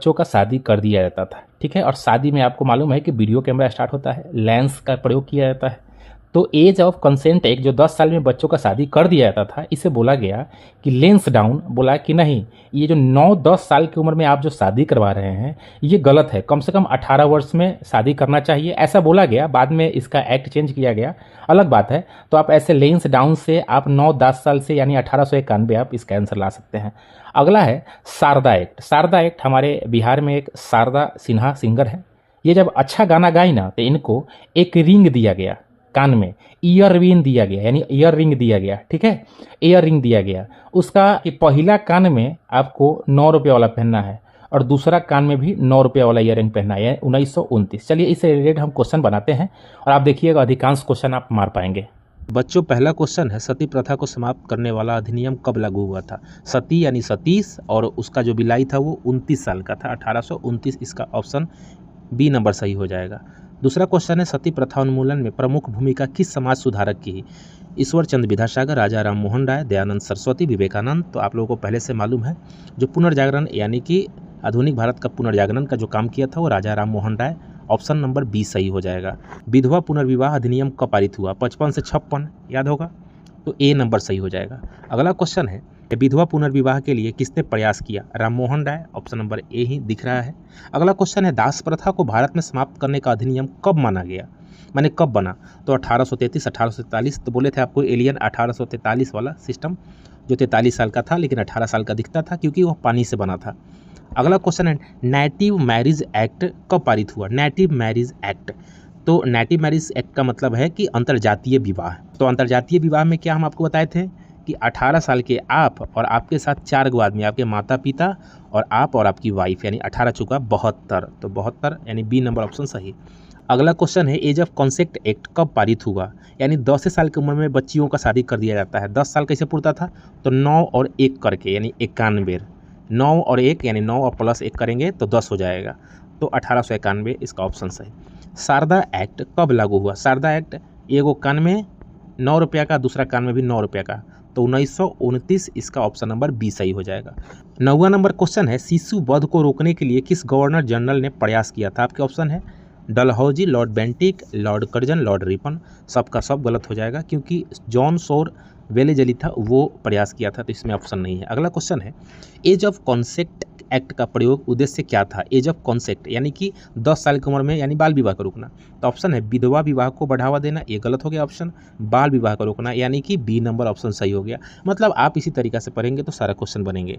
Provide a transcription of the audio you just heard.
बच्चों का शादी कर दिया जाता था, ठीक है। और शादी में आपको मालूम है कि वीडियो कैमरा स्टार्ट होता है, लेंस का प्रयोग किया जाता है। तो एज ऑफ कंसेंट एक्ट जो 10 साल में बच्चों का शादी कर दिया जाता था, इसे बोला गया कि लेंस डाउन, बोला कि नहीं, ये जो 9-10 साल की उम्र में आप जो शादी करवा रहे हैं ये गलत है, कम से कम 18 वर्ष में शादी करना चाहिए, ऐसा बोला गया। बाद में इसका एक्ट चेंज किया गया, अलग बात है। तो आप ऐसे लेंस डाउन से आप 9-10 साल से यानी 1891 आप इसका आंसर ला सकते हैं। अगला है शारदा एक्ट। शारदा एक्ट हमारे बिहार में एक शारदा सिन्हा सिंगर है, ये जब अच्छा गाना गाई ना तो इनको एक रिंग दिया गया कान में, ईयर रिंग दिया गया, यानी ईयर रिंग दिया गया, ठीक है, ईयर रिंग दिया गया। उसका कि पहला कान में आपको 9 रुपये वाला पहनना है और दूसरा कान में भी 9 रुपये वाला ईयर रिंग पहनना है, 1929। चलिए इससे रिलेटेड हम क्वेश्चन बनाते हैं और आप देखिएगा अधिकांश क्वेश्चन आप मार पाएंगे। बच्चों, पहला क्वेश्चन है, सती प्रथा को समाप्त करने वाला अधिनियम कब लागू हुआ था? सती यानी सतीश, और उसका जो बिलाई था वो 29 साल का था, 1829। इसका ऑप्शन बी नंबर सही हो जाएगा। दूसरा क्वेश्चन है, सती प्रथा उन्मूलन में प्रमुख भूमिका किस समाज सुधारक की? ईश्वर चंद्र विद्यासागर, राजा राम मोहन राय, दयानंद सरस्वती, विवेकानंद। तो आप लोगों को पहले से मालूम है, जो पुनर्जागरण यानी कि आधुनिक भारत का पुनर्जागरण का जो काम किया था वो राजा Ram Mohan Roy. Option number B सही हो जाएगा। विधवा पुनर्विवाह अधिनियम कब पारित हुआ? 55 से 56, याद होगा, तो ए नंबर सही हो जाएगा। अगला क्वेश्चन है, विधवा पुनर्विवाह के लिए किसने प्रयास किया? Ram Mohan Roy. Option number A ही दिख रहा है। अगला क्वेश्चन है, दास प्रथा को भारत में समाप्त करने का अधिनियम कब माना गया, माने कब बना? तो 1833, 1843। तो बोले थे आपको एलियन 1843 वाला सिस्टम, जो 43 साल का था लेकिन 18 साल का दिखता था क्योंकि वह पानी से बना था। अगला क्वेश्चन है, नेटिव मैरिज एक्ट कब पारित हुआ? नेटिव मैरिज एक्ट, तो नेटिव मैरिज एक्ट का मतलब है कि अंतर्जातीय विवाह। तो अंतर्जातीय विवाह में क्या हम आपको बताए थे कि 18 साल के आप और आपके साथ 4 गो आदमी, आपके माता पिता और आप और आपकी वाइफ, यानी 18 चुका 72, तो 72 यानी बी नंबर ऑप्शन सही। अगला क्वेश्चन है, एज ऑफ कंसेंट एक्ट कब पारित हुआ? यानी 10 साल की उम्र में बच्चियों का शादी कर दिया जाता है। 10 साल कैसे पूरता था? तो 9 और 1 करके, यानी 91। 9 और 1 यानी 9 और प्लस 1 करेंगे तो 10 हो जाएगा, तो 1891 इसका ऑप्शन सही। शारदा एक्ट कब लागू हुआ? शारदा एक्ट एगो कान में 9 रुपया का, दूसरा कान में भी 9 रुपया का, तो 1929 इसका ऑप्शन नंबर बी सही हो जाएगा। 9वां नंबर क्वेश्चन है, शिशु वध को रोकने के लिए किस गवर्नर जनरल ने प्रयास किया था? आपके ऑप्शन है Dalhousie, Lord Bentinck, Lord Curzon, Lord Ripon. सबका सब गलत हो जाएगा क्योंकि जॉन सोर वेलेजली था, वो प्रयास किया था, तो इसमें ऑप्शन नहीं है। अगला क्वेश्चन है, एज ऑफ कॉन्सेप्ट एक्ट का प्रयोग उद्देश्य क्या था? एज ऑफ कॉन्सेप्ट यानी कि 10 साल की उम्र में यानी बाल विवाह को रोकना। तो ऑप्शन है विधवा विवाह को बढ़ावा देना, ये गलत हो गया ऑप्शन। बाल विवाह को रोकना यानी कि बी नंबर ऑप्शन सही हो गया। मतलब आप इसी तरीका से पढ़ेंगे तो सारा क्वेश्चन बनेंगे।